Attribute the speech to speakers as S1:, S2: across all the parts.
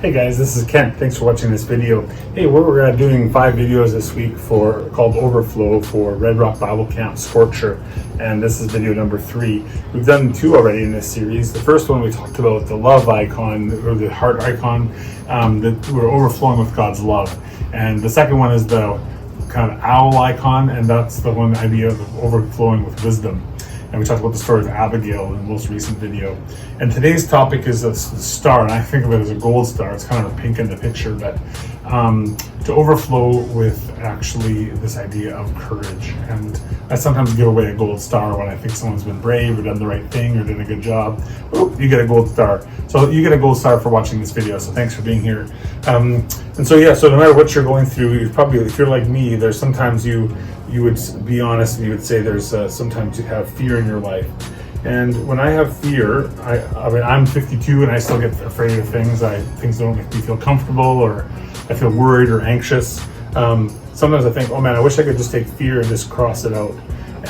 S1: Hey guys, this is Kent. Thanks for watching this video. Hey, we're doing 5 videos this week called Overflow for Red Rock Bible Camp Scorcher, and this is video number 3. We've done 2 already in this series. The first one we talked about the love icon, or the heart icon, that we're overflowing with God's love. And the second one is the kind of owl icon, and that's the one idea of overflowing with wisdom. And we talked about the story of Abigail in the most recent video. And today's topic is a star, and I think of it as a gold star. It's kind of pink in the picture, but to overflow with actually this idea of courage. And I sometimes give away a gold star when I think someone's been brave or done the right thing or done a good job. Oop, you get a gold star. So you get a gold star for watching this video. So thanks for being here. And so no matter what you're going through, you probably, if you're like me, there's sometimes you would be honest and you would say there's sometimes you have fear in your life. And when I have fear, I mean, I'm 52 and I still get afraid of things. Things don't make me feel comfortable, or I feel worried or anxious. Sometimes I think, oh man, I wish I could just take fear and just cross it out.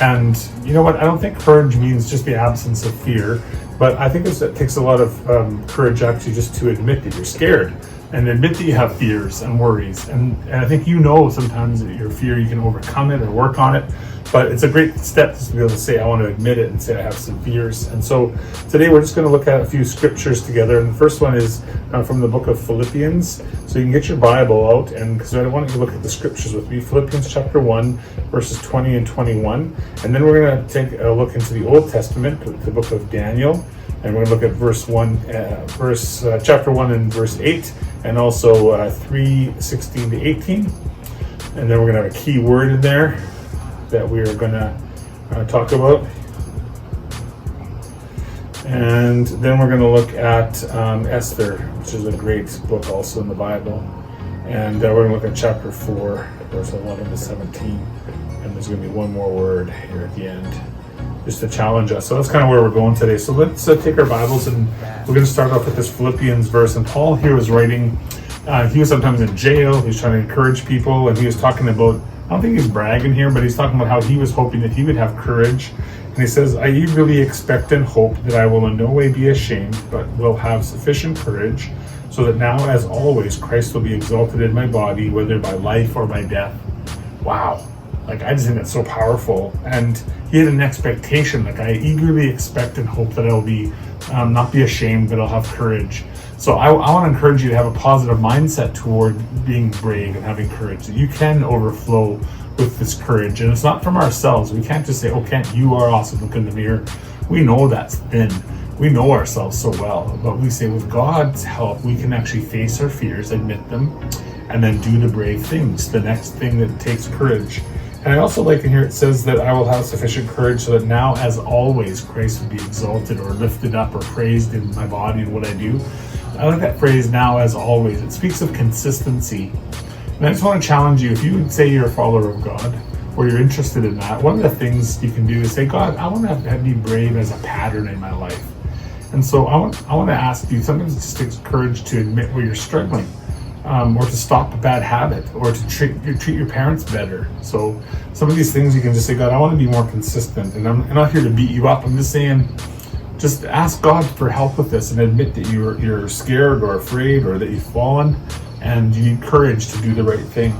S1: And you know what? I don't think courage means just the absence of fear, but I think it takes a lot of courage actually just to admit that you're scared and admit that you have fears and worries. And I think sometimes that your fear, you can overcome it or work on it. But it's a great step to be able to say, I want to admit it and say I have some fears. And so today we're just going to look at a few scriptures together. And the first one is from the book of Philippians. So you can get your Bible out, and because I want you to look at the scriptures with me. Philippians chapter 1, verses 20 and 21. And then we're going to take a look into the Old Testament, the book of Daniel. And we're going to look at chapter 1 and verse 8, and also 3:16 to 18. And then we're going to have a key word in there that we are going to talk about. And then we're going to look at Esther, which is a great book also in the Bible. And we're going to look at chapter 4, verse 11 to 17. And there's going to be one more word here at the end, just to challenge us. So that's kind of where we're going today. So let's take our Bibles, and we're going to start off with this Philippians verse. And Paul here was writing, he was sometimes in jail, he was trying to encourage people, and he was talking about, I don't think he's bragging here, but he's talking about how he was hoping that he would have courage. And he says, I eagerly expect and hope that I will in no way be ashamed, but will have sufficient courage, so that now as always Christ will be exalted in my body, whether by life or by death. Wow. Like, I just think that's so powerful. And he had an expectation, like, I eagerly expect and hope that I'll be, not be ashamed, but I'll have courage. So I want to encourage you to have a positive mindset toward being brave and having courage. That you can overflow with this courage. And it's not from ourselves. We can't just say, oh, Kent, you are awesome. Look in the mirror. We know that's thin. We know ourselves so well. But we say, with God's help, we can actually face our fears, admit them, and then do the brave things, the next thing that takes courage. And I also like in here, it says that I will have sufficient courage so that now, as always, Christ will be exalted or lifted up or praised in my body and what I do. I like that phrase, now as always. It speaks of consistency. And I just want to challenge you, if you would say you're a follower of God, or you're interested in that, one of the things you can do is say, God, I want to be brave as a pattern in my life. And so I want to ask you, sometimes it just takes courage to admit where you're struggling, or to stop a bad habit, or to treat your parents better. So some of these things you can just say, God, I want to be more consistent. And I'm not here to beat you up. I'm just saying, just ask God for help with this and admit that you're scared or afraid or that you've fallen and you need courage to do the right thing.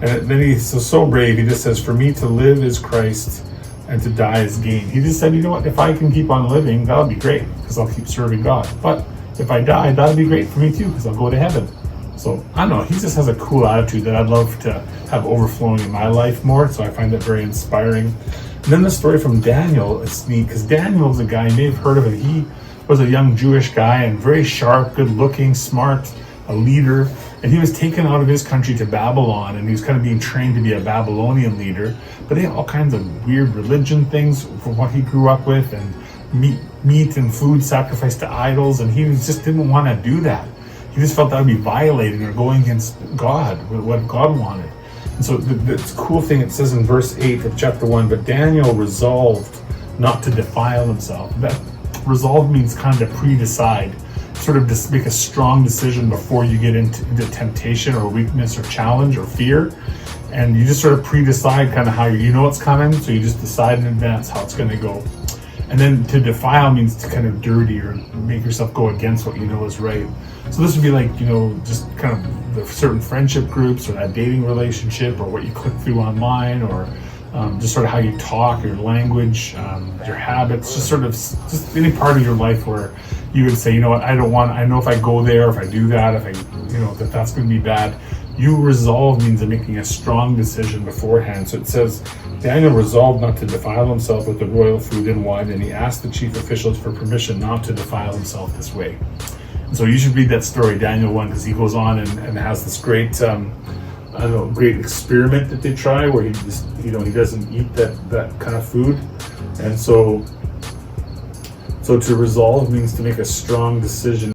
S1: And then he's so brave. He just says, for me to live is Christ and to die is gain. He just said, you know what, if I can keep on living, that'll be great because I'll keep serving God. But if I die, that'll be great for me too because I'll go to heaven. So I don't know, he just has a cool attitude that I'd love to have overflowing in my life more. So I find that very inspiring. And then the story from Daniel is neat because Daniel is a guy, you may have heard of it. He was a young Jewish guy and very sharp, good looking, smart, a leader. And he was taken out of his country to Babylon, and he was kind of being trained to be a Babylonian leader. But they had all kinds of weird religion things from what he grew up with, and meat and food sacrificed to idols. And he just didn't want to do that. He just felt that would be violating or going against God, what God wanted. And so the cool thing, it says in verse 8 of chapter 1, but Daniel resolved not to defile himself. That resolve means kind of pre-decide, sort of just make a strong decision before you get into temptation or weakness or challenge or fear. And you just sort of pre-decide kind of how you know what's coming, so you just decide in advance how it's going to go. And then to defile means to kind of dirty or make yourself go against what you know is right. So this would be like, just kind of the certain friendship groups or that dating relationship or what you click through online or just sort of how you talk, your language, your habits, just any part of your life where you would say, you know what, I know if I go there, if I do that, that that's going to be bad. You resolve means of making a strong decision beforehand. So it says, Daniel resolved not to defile himself with the royal food and wine, and he asked the chief officials for permission not to defile himself this way. And so you should read that story, Daniel 1, because he goes on and has this great, great experiment that they try where he just, he doesn't eat that kind of food. And so to resolve means to make a strong decision